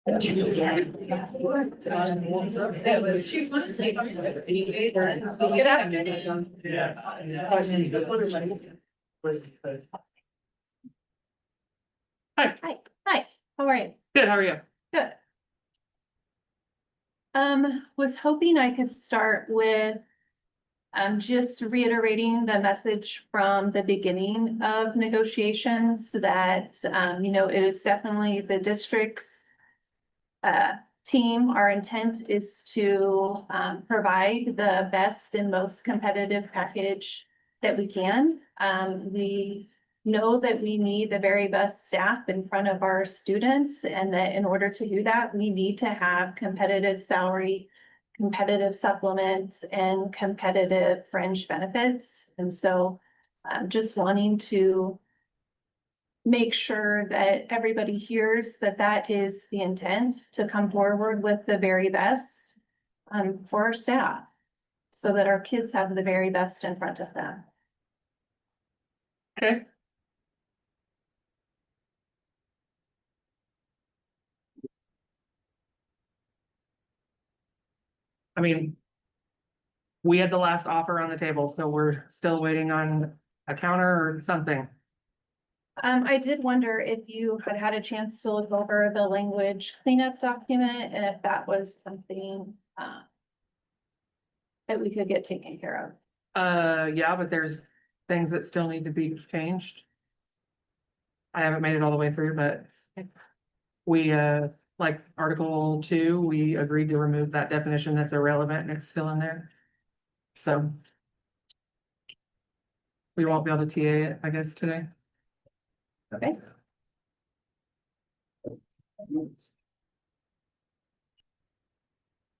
She's supposed to say. Get out. Hi, how are you? Good, how are you? Good. Was hoping I could start with just reiterating the message from the beginning of negotiations that, it is definitely the district's team. Our intent is to provide the best and most competitive package that we can. We know that we need the very best staff in front of our students, and that in order to do that, we need to have competitive salary, competitive supplements, and competitive fringe benefits. And so I'm just wanting to make sure that everybody hears that that is the intent, to come forward with the very best for our staff, so that our kids have the very best in front of them. Okay. I mean, we had the last offer on the table, so we're still waiting on a counter or something. I did wonder if you had had a chance to look over the language cleanup document, and if that was something that we could get taken care of. Yeah, but there's things that still need to be changed. I haven't made it all the way through, but we, like Article 2, we agreed to remove that definition that's irrelevant, and it's still in there. So we won't be able to TA it, I guess, today. Okay.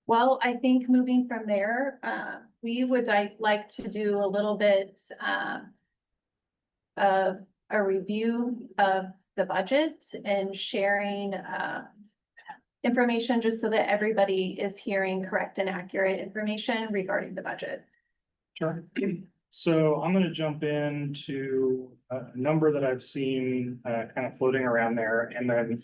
Well, I think moving from there, we would like to do a little bit of a review of the budget and sharing information, just so that everybody is hearing correct and accurate information regarding the budget. Sure. So I'm gonna jump into a number that I've seen kind of floating around there, and then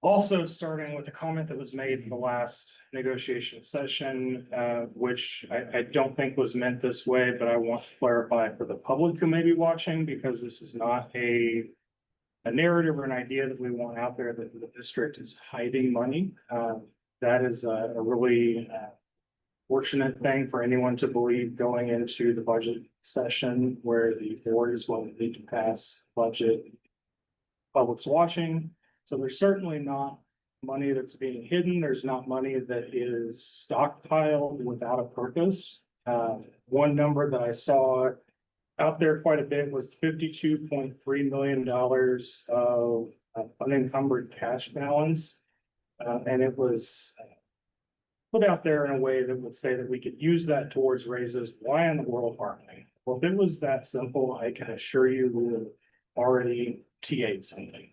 also starting with a comment that was made in the last negotiation session, which I don't think was meant this way, but I want to clarify for the public who may be watching, because this is not a narrative or an idea that we want out there that the district is hiding money. That is a really fortunate thing for anyone to believe going into the budget session, where the board is going to need to pass budget. Public's watching, so there's certainly not money that's being hidden. There's not money that is stockpiled without a purpose. One number that I saw out there quite a bit was $52.3 million of unencumbered cash balance. And it was put out there in a way that would say that we could use that towards raises. Why in the world aren't we? Well, if it was that simple, I can assure you we would have already TA'd something.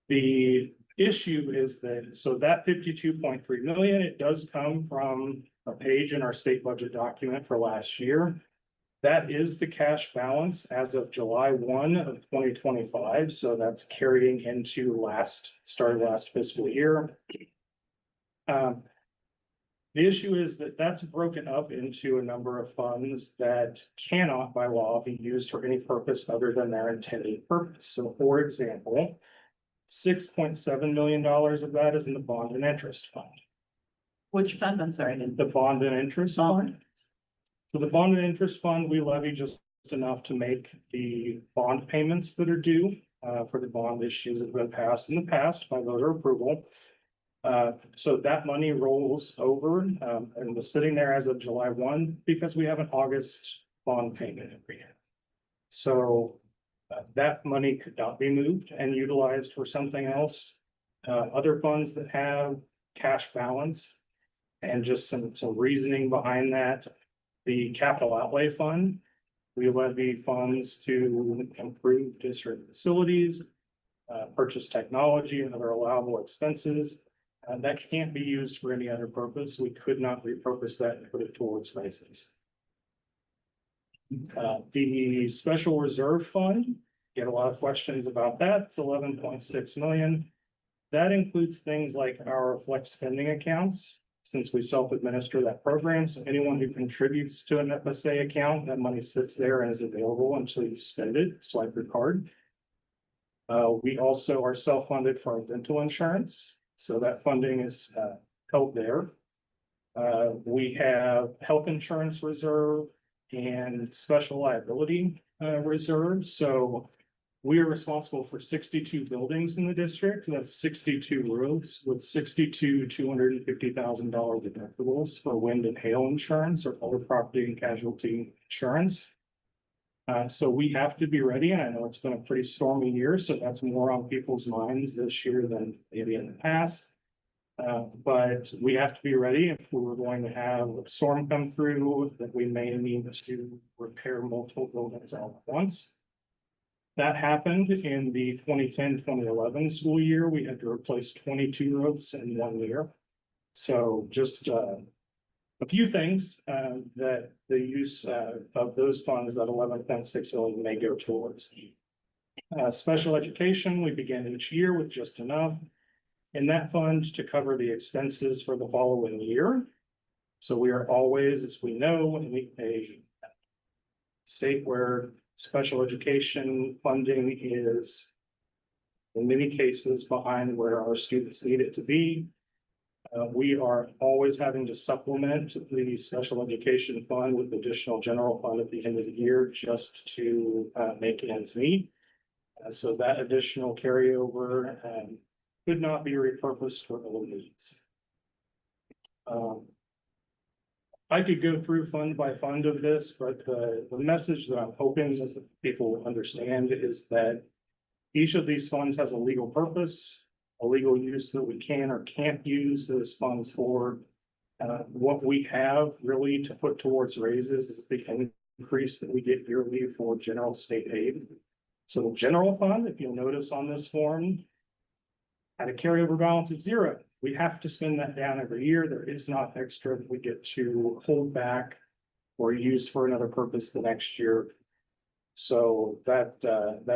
The issue is that, so that 52.3 million, it does come from a page in our state budget document for last year. That is the cash balance as of July 1 of 2025. So that's carrying into start of last fiscal year. The issue is that that's broken up into a number of funds that cannot by law be used for any purpose other than their intended purpose. So for example, $6.7 million of that is in the bond and interest fund. Which fund? I'm sorry. The bond and interest fund. So the bond and interest fund, we levy just enough to make the bond payments that are due for the bond issues that have been passed in the past by voter approval. So that money rolls over and was sitting there as of July 1 because we have an August bond payment every year. So that money could not be moved and utilized for something else. Other funds that have cash balance and just some reasoning behind that. The capital outlay fund, we levy funds to improve district facilities, purchase technology and other allowable expenses. That can't be used for any other purpose. We could not repurpose that and put it towards raises. The special reserve fund, get a lot of questions about that. It's 11.6 million. That includes things like our flex spending accounts, since we self-administer that program. So anyone who contributes to an FSA account, that money sits there and is available until you spend it, swipe your card. We also are self-funded for our dental insurance, so that funding is held there. We have health insurance reserve and special liability reserve. So we are responsible for 62 buildings in the district. That's 62 roads with 62 $250,000 deductibles for wind and hail insurance or other property and casualty insurance. So we have to be ready, and I know it's been a pretty stormy year, so that's more on people's minds this year than maybe in the past. But we have to be ready if we were going to have a storm come through that we may need to repair multiple buildings all at once. That happened in the 2010-2011 school year. We had to replace 22 roads in 1 year. So just a few things that the use of those funds, that 11.6 million, may go towards. Special education, we begin each year with just enough in that fund to cover the expenses for the following year. So we are always, as we know, in a state where special education funding is in many cases behind where our students need it to be. We are always having to supplement the special education fund with additional general fund at the end of the year just to make ends meet. So that additional carryover could not be repurposed for other needs. I could go through fund by fund of this, but the message that I'm hoping that people understand is that each of these funds has a legal purpose, a legal use that we can or can't use those funds for. What we have really to put towards raises is the increase that we get yearly for general state aid. So the general fund, if you'll notice on this form, had a carryover balance of 0. We have to spend that down every year. There is not extra that we get to hold back or use for another purpose the next year. So that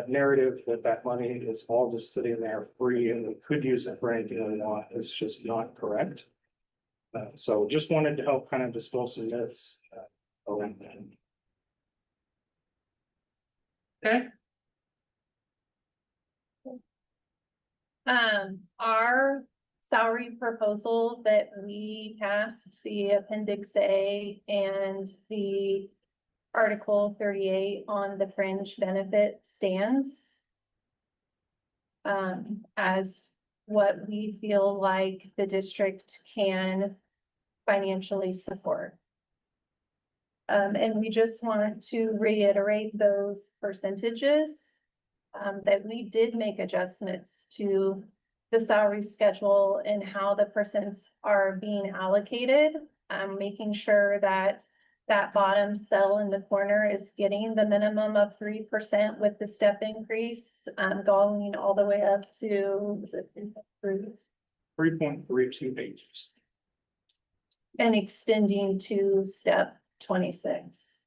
narrative that money is all just sitting there free and we could use it for anything we want is just not correct. So just wanted to help kind of dispel some myths around that. Okay, Our salary proposal that we passed, the Appendix A and the Article 38 on the fringe benefit stands as what we feel like the district can financially support. And we just want to reiterate those percentages that we did make adjustments to the salary schedule and how the percents are being allocated. Making sure that that bottom cell in the corner is getting the minimum of 3% with the step increase, going all the way up to, is it 3.32 pages. and extending to step 26.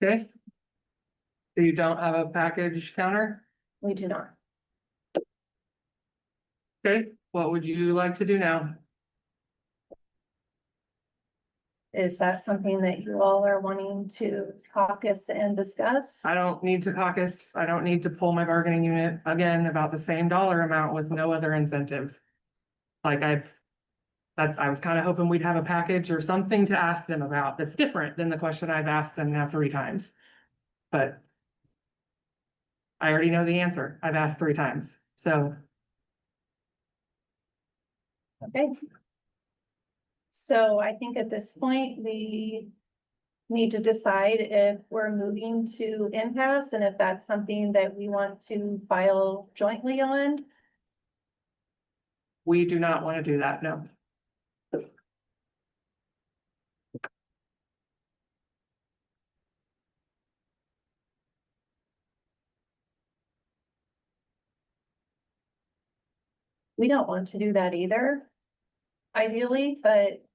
okay. So you don't have a package counter? We do not. Okay, what would you like to do now? Is that something that you all are wanting to caucus and discuss? I don't need to caucus. I don't need to pull my bargaining unit again about the same dollar amount with no other incentive. Like I was kind of hoping we'd have a package or something to ask them about that's different than the question I've asked them now 3 times. But I already know the answer. I've asked 3 times, so. Okay. So I think at this point, we need to decide if we're moving to impasse and if that's something that we want to file jointly on. We do not want to do that, no. We don't want to do that either, ideally, but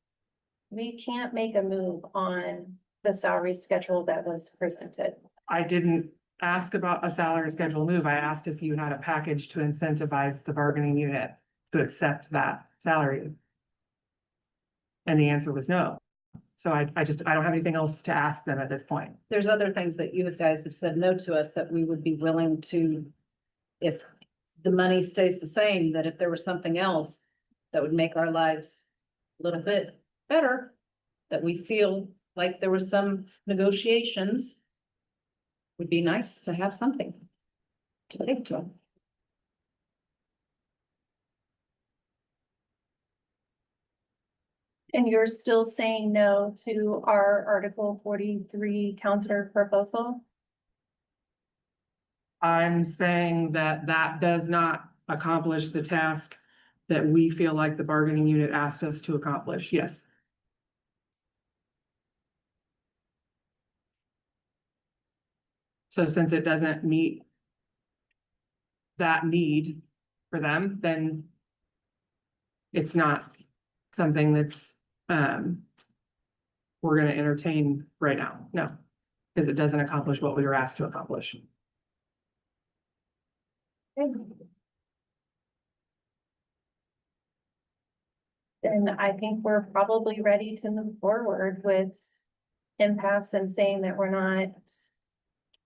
we can't make a move on the salary schedule that was presented. I didn't ask about a salary schedule move. I asked if you had a package to incentivize the bargaining unit to accept that salary. And the answer was no. So I don't have anything else to ask them at this point. There's other things that you guys have said no to us that we would be willing to, if the money stays the same, that if there was something else that would make our lives a little bit better, that we feel like there was some negotiations, would be nice to have something to take to them. And you're still saying no to our Article 43 counter proposal? I'm saying that that does not accomplish the task that we feel like the bargaining unit asked us to accomplish. Yes. So since it doesn't meet that need for them, then it's not something that's, we're gonna entertain right now. No, because it doesn't accomplish what we were asked to accomplish. Then I think we're probably ready to move forward with impasse and saying that we're not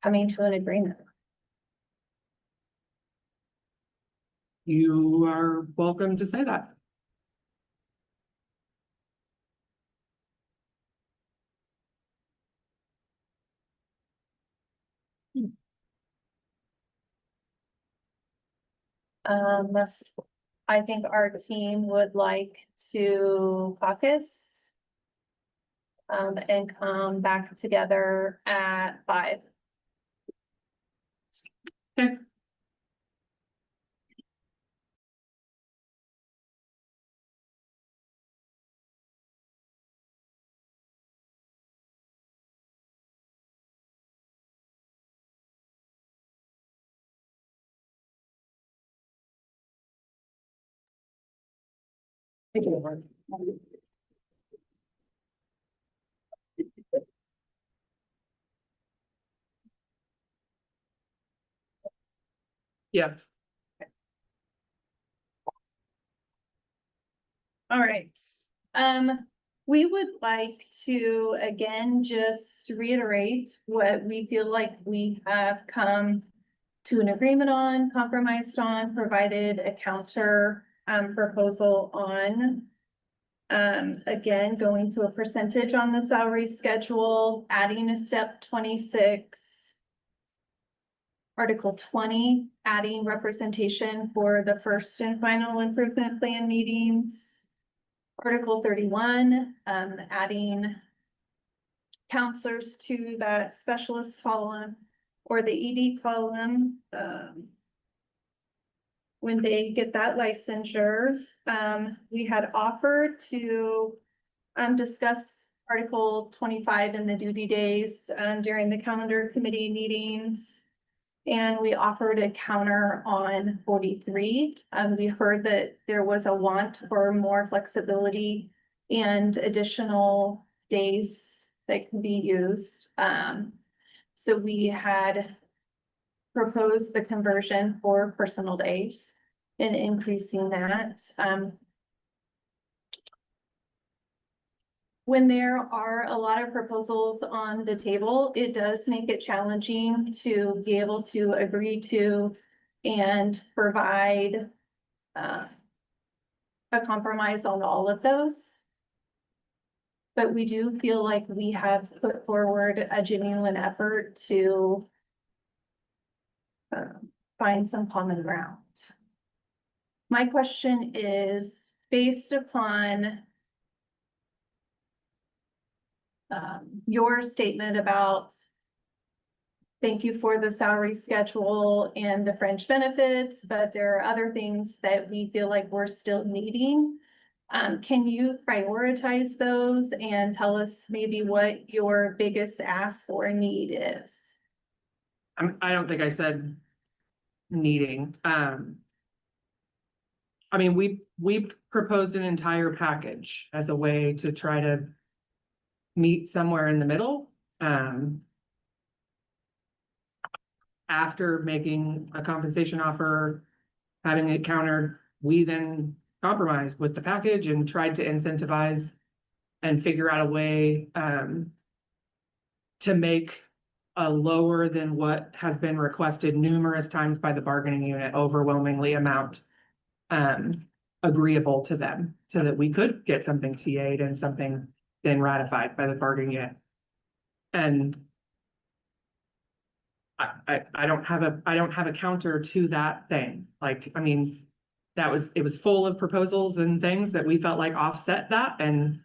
coming to an agreement. You are welcome to say that. I think our team would like to caucus. And come back together at 5. Okay. Yeah. All right, we would like to again just reiterate what we feel like we have come to an agreement on, compromised on, provided a counter proposal on. Again, going to a percentage on the salary schedule, adding a step 26. Article 20, adding representation for the first and final improvement plan meetings. Article 31, adding counselors to that specialist column or the ED column. When they get that licensure, we had offered to discuss Article 25 in the duty days during the calendar committee meetings. And we offered a counter on 43. We heard that there was a want for more flexibility and additional days that can be used. So we had proposed the conversion for personal days and increasing that. When there are a lot of proposals on the table, it does make it challenging to be able to agree to and provide a compromise on all of those. But we do feel like we have put forward a genuine effort to find some common ground. My question is based upon your statement about thank you for the salary schedule and the fringe benefits, but there are other things that we feel like we're still needing. Can you prioritize those and tell us maybe what your biggest ask or need is? I don't think I said needing. I mean, we proposed an entire package as a way to try to meet somewhere in the middle. after making a compensation offer, having it countered, we then compromised with the package and tried to incentivize and figure out a way to make a lower than what has been requested numerous times by the bargaining unit overwhelmingly amount agreeable to them, so that we could get something TA'd and something then ratified by the bargaining unit. And I don't have a counter to that thing. Like, I mean, it was full of proposals and things that we felt like offset that, and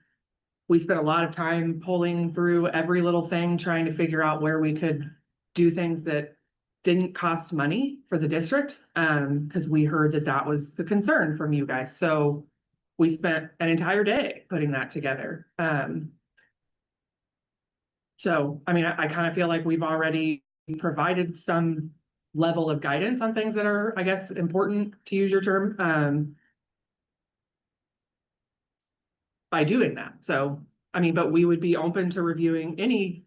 we spent a lot of time pulling through every little thing, trying to figure out where we could do things that didn't cost money for the district, because we heard that that was the concern from you guys. So we spent an entire day putting that together. So, I mean, I kind of feel like we've already provided some level of guidance on things that are, I guess, important, to use your term, by doing that. So, I mean, but we would be open to reviewing any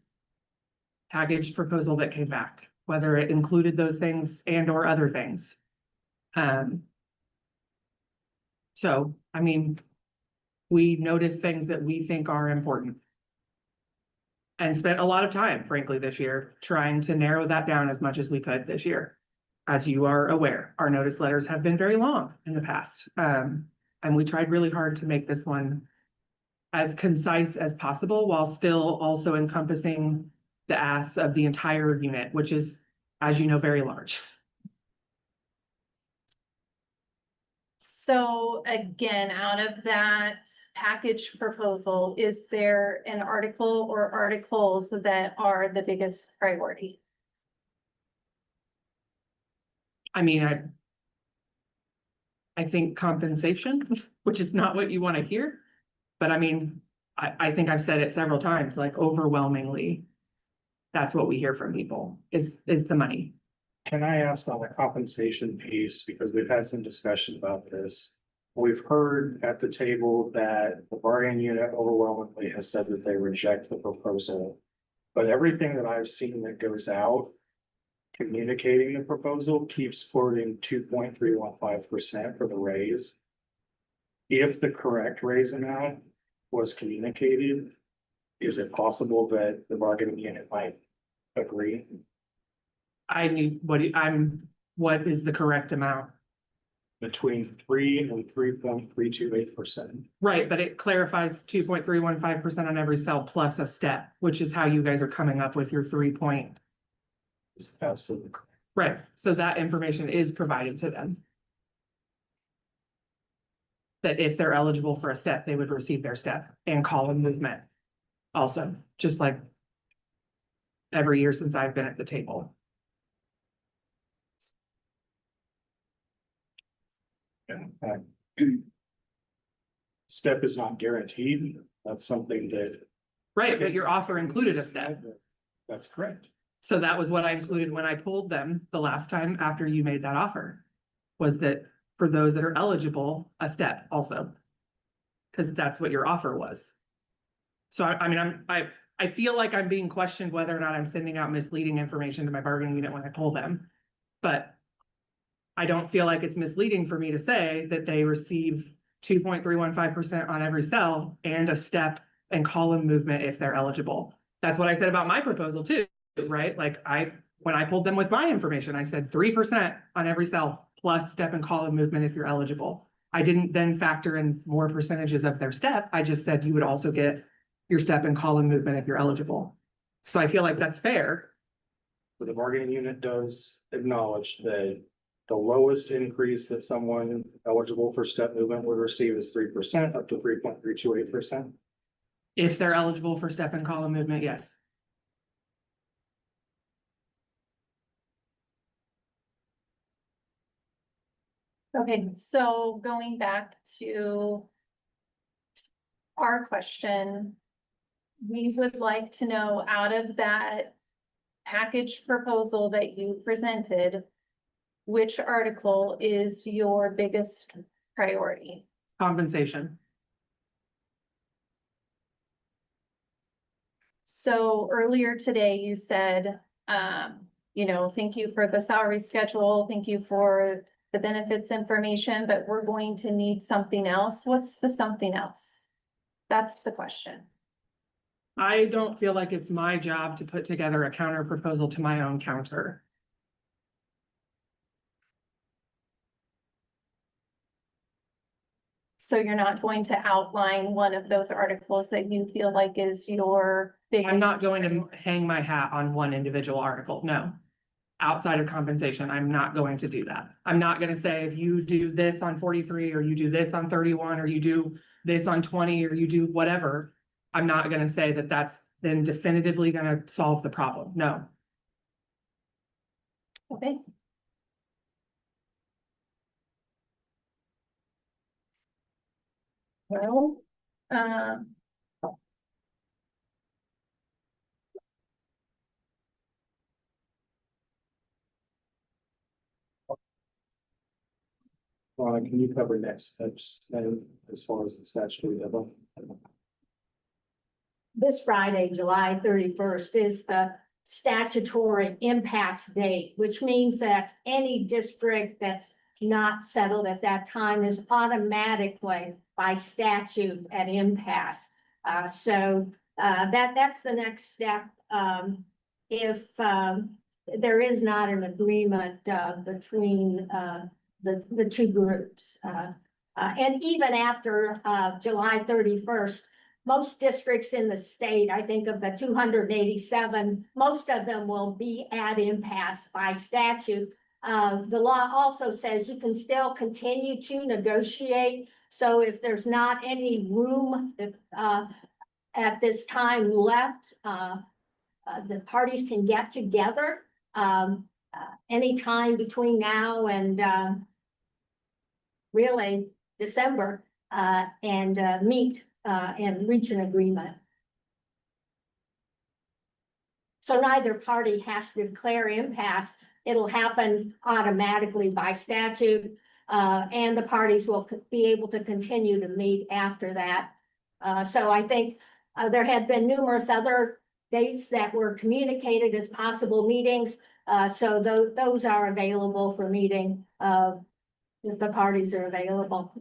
package proposal that came back, whether it included those things and or other things. So, I mean, we notice things that we think are important. And spent a lot of time, frankly, this year, trying to narrow that down as much as we could this year. As you are aware, our notice letters have been very long in the past. And we tried really hard to make this one as concise as possible, while still also encompassing the asks of the entire unit, which is, as you know, very large. So again, out of that package proposal, is there an article or articles that are the biggest priority? I mean, I think compensation, which is not what you want to hear. But I mean, I think I've said it several times, like overwhelmingly, that's what we hear from people is the money. Can I ask on the compensation piece, because we've had some discussion about this. We've heard at the table that the bargaining unit overwhelmingly has said that they reject the proposal. But everything that I've seen that goes out communicating the proposal keeps quoting 2.315% for the raise. If the correct raise amount was communicated, is it possible that the bargaining unit might agree? I need what is the correct amount? Between 3 and 3.328%. Right, but it clarifies 2.315% on every cell plus a step, which is how you guys are coming up with your 3 point. Is absolutely correct. Right, so that information is provided to them. That if they're eligible for a step, they would receive their step and column movement. Also, just like every year since I've been at the table. Step is not guaranteed. That's something that. Right, but your offer included a step. That's correct. So that was what I included when I pulled them the last time after you made that offer. Was that for those that are eligible, a step also. Because that's what your offer was. So I mean, I feel like I'm being questioned whether or not I'm sending out misleading information to my bargaining unit when I pull them. But I don't feel like it's misleading for me to say that they receive 2.315% on every cell and a step and column movement if they're eligible. That's what I said about my proposal too, right? Like when I pulled them with my information, I said 3% on every cell plus step and column movement if you're eligible. I didn't then factor in more percentages of their step. I just said you would also get your step and column movement if you're eligible. So I feel like that's fair. So the bargaining unit does acknowledge that the lowest increase that someone eligible for step movement would receive is 3% up to 3.328%. If they're eligible for step and column movement, yes. Okay, so going back to our question, we would like to know, out of that package proposal that you presented, which article is your biggest priority? Compensation. So earlier today, you said, you know, thank you for the salary schedule, thank you for the benefits information, but we're going to need something else. What's the something else? That's the question. I don't feel like it's my job to put together a counter proposal to my own counter. So you're not going to outline one of those articles that you feel like is your biggest. I'm not going to hang my hat on one individual article, no. Outside of compensation, I'm not going to do that. I'm not gonna say if you do this on 43, or you do this on 31, or you do this on 20, or you do whatever. I'm not gonna say that that's then definitively gonna solve the problem, no. Okay. Well, Can you cover next steps as far as the statutory level? This Friday, July 31st, is the statutory impasse date, which means that any district that's not settled at that time is automatically by statute at impasse. That's the next step. If there is not an agreement between the two groups. And even after July 31st, most districts in the state, I think of the 287, most of them will be at impasse by statute. The law also says you can still continue to negotiate. So if there's not any room at this time left, the parties can get together anytime between now and really December and meet and reach an agreement. So neither party has to declare impasse. It'll happen automatically by statute, and the parties will be able to continue to meet after that. So I think there had been numerous other dates that were communicated as possible meetings. So those are available for meeting if the parties are available.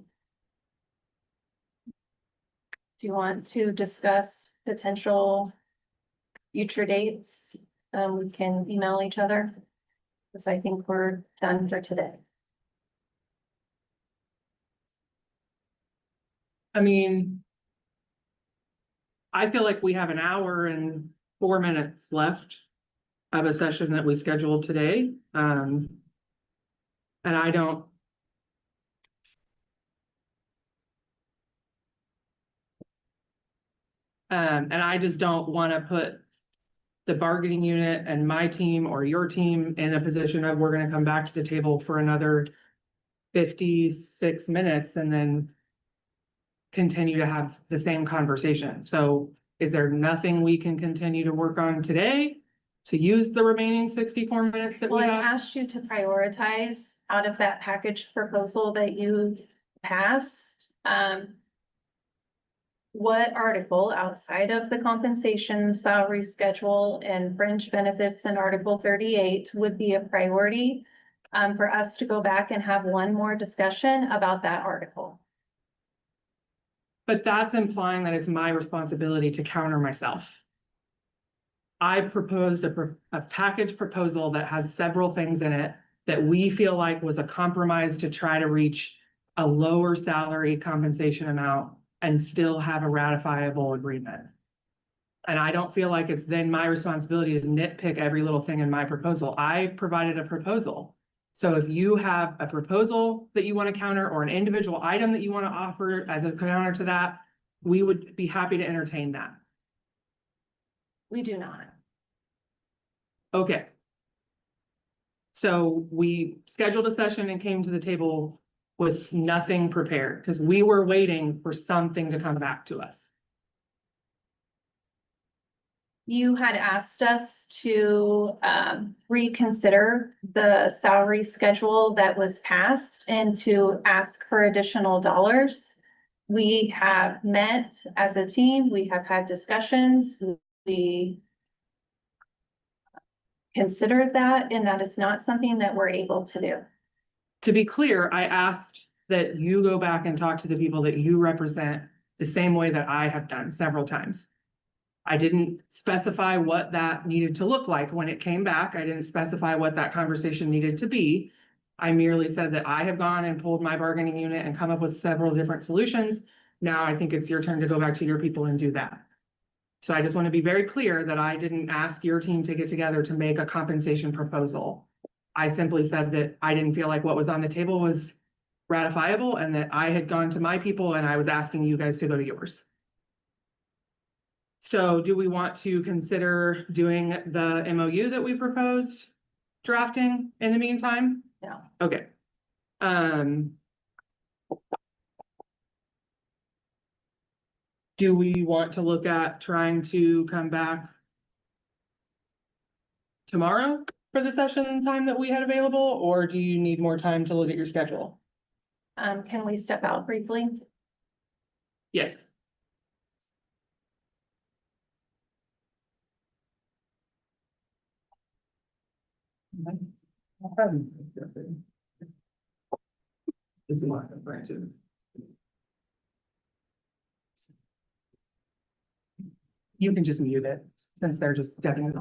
do you want to discuss potential future dates? We can email each other. Because I think we're done for today. I mean. I feel like we have an hour and 4 minutes left of a session that we scheduled today. And I don't. And I just don't want to put the bargaining unit and my team or your team in a position of we're going to come back to the table for another 56 minutes and then continue to have the same conversation. So is there nothing we can continue to work on today to use the remaining 64 minutes that we Well, I have? asked you to prioritize out of that package proposal that you passed. What article outside of the compensation, salary schedule and fringe benefits in Article 38 would be a priority for us to go back and have one more discussion about that article? But that's implying that it's my responsibility to counter myself. I proposed a package proposal that has several things in it that we feel like was a compromise to try to reach a lower salary compensation amount and still have a ratifiable agreement. And I don't feel like it's then my responsibility to nitpick every little thing in my proposal. I provided a proposal. So if you have a proposal that you want to counter or an individual item that you want to offer as a counter to that, we would be happy to entertain that. We do not. Okay. So we scheduled a session and came to the table with nothing prepared because we were waiting for something to come back to us. You had asked us to reconsider the salary schedule that was passed and to ask for additional dollars. We have met as a team, we have had discussions, we considered that, and that is not something that we're able to do. To be clear, I asked that you go back and talk to the people that you represent the same way that I have done several times. I didn't specify what that needed to look like when it came back. I didn't specify what that conversation needed to be. I merely said that I have gone and pulled my bargaining unit and come up with several different solutions. Now I think it's your turn to go back to your people and do that. So I just want to be very clear that I didn't ask your team to get together to make a compensation proposal. I simply said that I didn't feel like what was on the table was ratifiable and that I had gone to my people and I was asking you guys to go to yours. So do we want to consider doing the MOU that we proposed drafting in the meantime? No. Okay. Do we want to look at trying to come back tomorrow for the session time that we had available, or do you need more time to look at your schedule? Can we step out briefly? Yes. Is the market right too? You can just mute it since they're just getting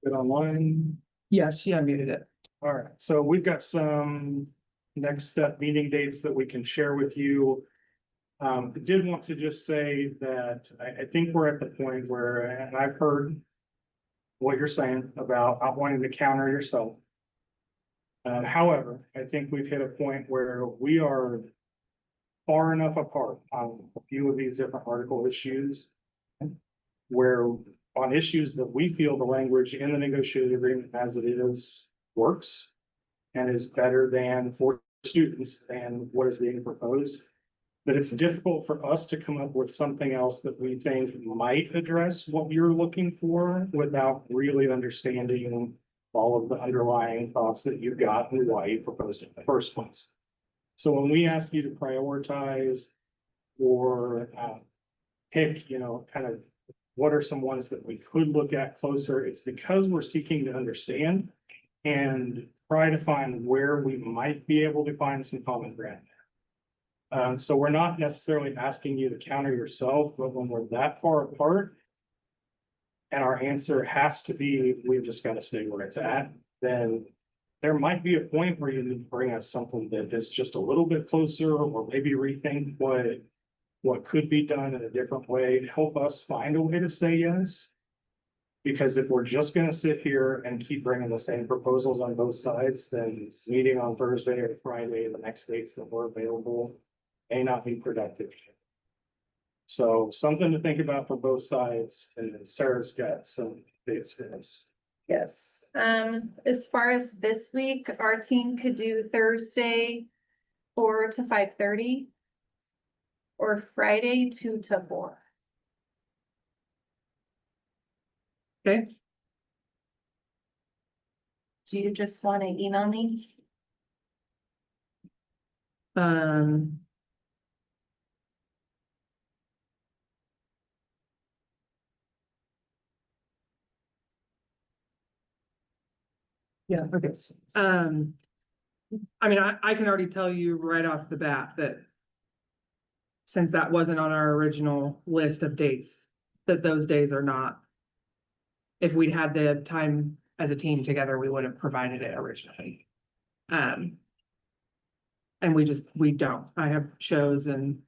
Good online. Yeah, she unmuted it. All right, so we've got some next step meeting dates that we can share with you. I did want to just say that I think we're at the point where, and I've heard what you're saying about not wanting to counter yourself. However, I think we've hit a point where we are far enough apart on a few of these different article issues, where on issues that we feel the language in the negotiated agreement as it is works and is better than for students than what is being proposed. But it's difficult for us to come up with something else that we think might address what you're looking for without really understanding all of the underlying thoughts that you've got and why you proposed it in the first place. So when we ask you to prioritize or pick, kind of what are some ones that we could look at closer, it's because we're seeking to understand and try to find where we might be able to find some common ground. So we're not necessarily asking you to counter yourself, but when we're that far apart and our answer has to be, we've just got to stay where it's at, then there might be a point where you need to bring us something that is just a little bit closer, or maybe rethink what could be done in a different way to help us find a way to say yes. Because if we're just gonna sit here and keep bringing the same proposals on both sides, then meeting on Thursday or Friday, the next dates that were available may not be productive. So something to think about for both sides, and then Sarah's got some dates for this. Yes, as far as this week, our team could do Thursday 4 to 5:30. Or Friday 2 to 4. Okay, Do you just want to email me? um. Yeah, okay. I mean, I can already tell you right off the bat that since that wasn't on our original list of dates, that those days are not. If we'd had the time as a team together, we would have provided it originally. And we don't. I have shows and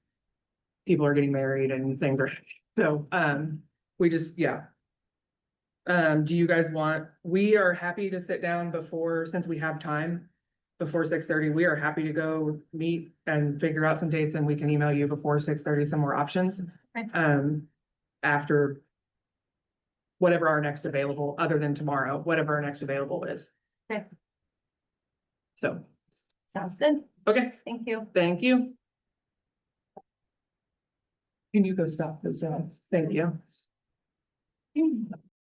people are getting married and things are, so, we just, yeah. Do you guys we are happy to sit down before, since we have time, before 6:30, we are happy to go meet and figure out some dates, and we can email you before 6:30 some more options. Okay. After whatever our next available, other than tomorrow, whatever our next available is. Okay. So, Sounds good. okay, Thank you. thank you. Can you go stop this? Thank you.